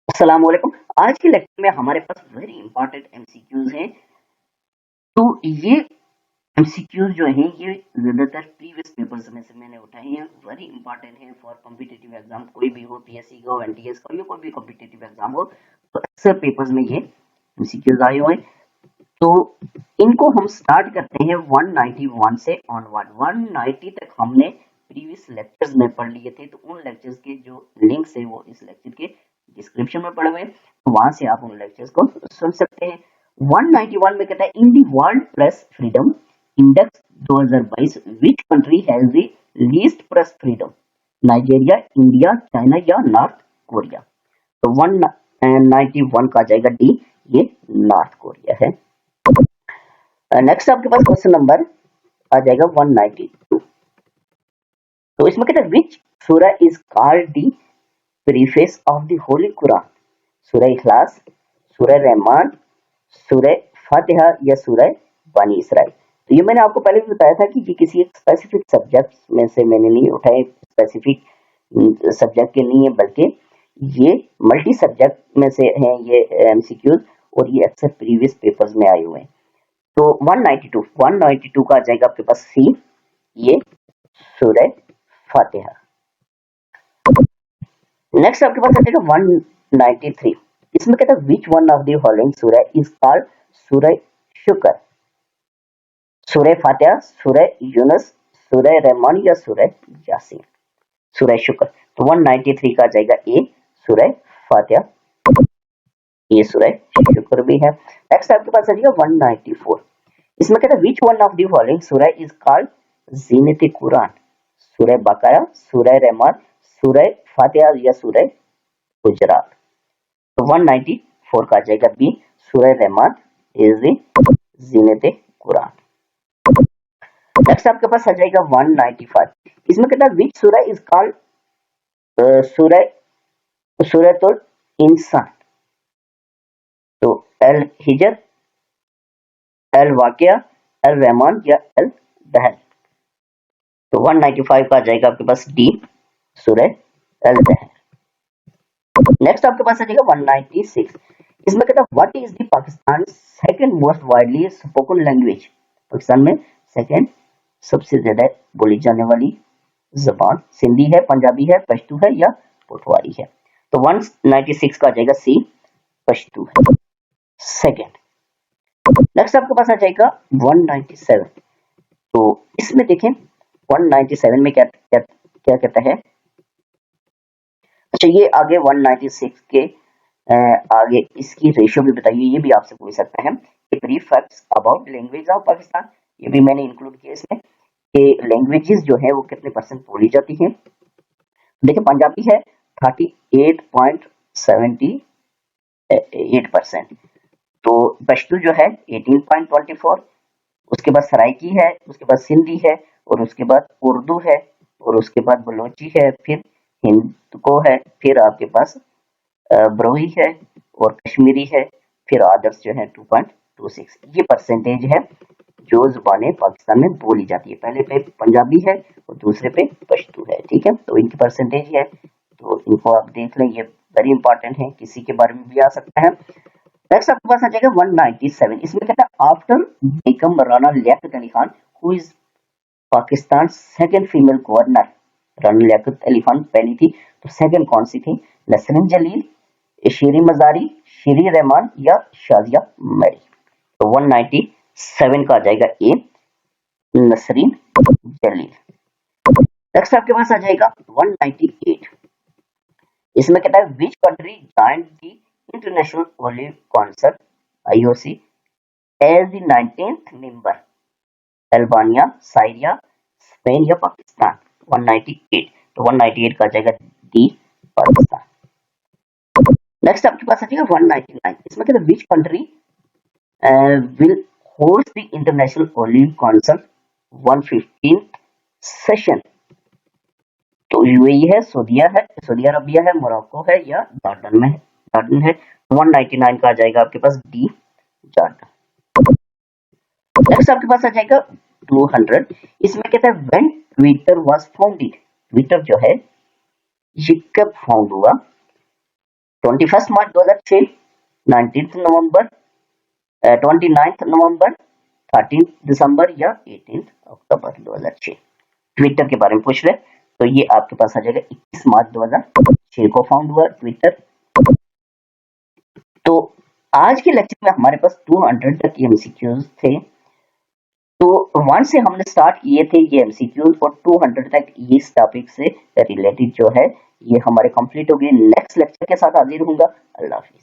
अस्सलाम वालेकुम। आज के लेक्चर में हमारे पास वेरी इंपॉर्टेंट एमसीक्यूज हैं। तो ये एमसीक्यूज जो हैं ये ज्यादातर प्रीवियस पेपर्स में से मैंने उठाए हैं, वेरी इंपॉर्टेंट है फॉर कॉम्पिटिटिव एग्जाम, कोई भी हो, पीएससी का हो, एनटीएस का हो या कोई भी कॉम्पिटिटिव एग्जाम हो, तो अक्सर पेपर्स में ये एमसीक्यूज आए हुए हैं। तो इनको हम स्टार्ट करते हैं 191 से ऑनवर्ड। 190 तक हमने प्रीवियस लेक्चर्स में पढ़ लिए थे, तो उन लेक्चर्स के जो लिंक्स है वो इस लेक्चर के डिस्क्रिप्शन में पड़े हुए हैं, तो वहां से आप उन लेक्चर्स को सुन सकते हैं। 191 में कहता है in the World Press Freedom Index 2022 which country has the least press freedom, Nigeria, India, China या नॉर्थ कोरिया। तो 191 का आ जाएगा डी, ये नॉर्थ कोरिया है। नेक्स्ट आपके पास क्वेश्चन नंबर आ जाएगा 192। तो इसमें कहता है विच सूरा is called the preface of the Holi Quran, सूरह इखलास, सूरह रहमान, सूरह फातिहा या सूरह बनी इसराइल। तो ये मैंने आपको पहले भी बताया था कि ये किसी एक स्पेसिफिक सब्जेक्ट में से मैंने नहीं उठाए, स्पेसिफिक सब्जेक्ट के नहीं है, बल्कि ये मल्टी सब्जेक्ट में से हैं ये एमसीक्यूज, और ये अक्सर प्रीवियस पेपर्स में आए हुए हैं। तो 192 का आ जाएगा आपके पास सी, ये सूरह फातिहा। नेक्स्ट आपके पास आ जाएगा 193। इसमें कहता है which one of the following सूरह इज कॉल्ड सूरह शुक्र, सूरह फातिहा, सूरह यूनुस, सूरह रहमान या सूरह यासीन। सूरह शुक्र, तो 193 का आ जाएगा ए, सूरह फातिहा, ये सूरह शुक्र भी है। नेक्स्ट आपके पास आ जाएगा 194। इसमें कहता है which one of the following सूरह इज कॉल्ड जीनत कुरान, सूरह बकरा, सूरह रहमान, सूरह फातिहा या सूरह हुजरात। तो 194 का आ जाएगा बी, सूरह Rahman is the Zeenat Quran. Next आपके पास आ जाएगा 195। इसमें कहता है विच सूरह इज कॉल्ड सूरतुल इंसान, तो अल हिजर, अल वाकिया, अल रहमान या अल दहर। तो 195 का आ जाएगा आपके पास डी, सूरह अल दहर। नेक्स्ट आपके पास आ जाएगा 196। इसमें कहता है what is the Pakistan second most widely spoken language, Pakistan में सेकंड सबसे ज्यादा बोली जाने वाली जबान सिंधी है, पंजाबी है, पश्तो है या पोठवारी है। तो 196 का आ जाएगा सी, पश्तो है सेकंड। नेक्स्ट आपके पास आ जाएगा 197। तो इसमें देखें 197 में क्या क्या क्या कहता है। अच्छा, ये आगे 196 के आगे इसकी रेशियो भी बताइए, ये भी आपसे पूछ सकता है कि brief facts about language of Pakistan, ये भी मैंने इंक्लूड किया इसमें कि लैंग्वेजेस जो है वो कितने परसेंट बोली जाती हैं। देखिए पंजाबी है 38.78%, तो पश्तो जो है 18.24, उसके बाद सराइकी है, उसके बाद सिंधी है, और उसके बाद उर्दू है, और उसके बाद बलोची है, फिर हिंदको है, फिर आपके पास ब्रोही है और कश्मीरी है, फिर अदर्स जो है 2.26। ये परसेंटेज है जो जुबानें पाकिस्तान में बोली जाती है। पहले पे पंजाबी है और दूसरे पे पश्तो है, ठीक है, तो इनकी परसेंटेज है, तो इनको आप देख लें, ये वेरी इंपॉर्टेंट है, किसी के बारे में भी आ सकता है। नेक्स्ट आपके पास आ जाएगा 197। इसमें कहता है after Begum Rana Liaquat Ali Khan who is Pakistan second female governor, Rani Liaquat Ali Khan पहली थी, तो सेकंड कौन सी थी? नसरीन जलील, शीरी मजारी, शीरी रहमान या शाजिया मरी। तो 197 का आ जाएगा ए, नसरीन जलील। नेक्स्ट आपके पास आ जाएगा 198। इसमें कहता है which country joined the International Olympic Council IOC as the 19th member, Albania, Syria, Spain या पाकिस्तान। 198, तो 198 का आ जाएगा डी, पाकिस्तान। नेक्स्ट आपके पास आ जाएगा 199। इसमें कहता है which country will host the International Olympic council 115th session, तो यूएई है, सऊदी अरबिया है, मोरक्को है या जॉर्डन है। 199 का आ जाएगा आपके पास डी, जॉर्डन। नेक्स्ट आपके पास आ जाएगा 200। इसमें कहता है when Twitter was founded, Twitter जो है ये कब फाउंड हुआ? 21 मार्च 2006, 19 नवंबर, 29 नवंबर, 13 दिसंबर या 18 अक्टूबर 2006। ट्विटर के बारे में पूछ रहे, तो ये आपके पास आ जाएगा 21 मार्च 2006 को फाउंड हुआ ट्विटर। तो आज के लेक्चर में हमारे पास 200 तक एमसीक्यूज थे। तो 1 से हमने स्टार्ट किए थे ये एमसीक्यूज और 200 तक इस टॉपिक से रिलेटेड जो है ये हमारे कंप्लीट हो गए। नेक्स्ट लेक्चर के साथ हाजिर होऊंगा। अल्लाह हाफिज।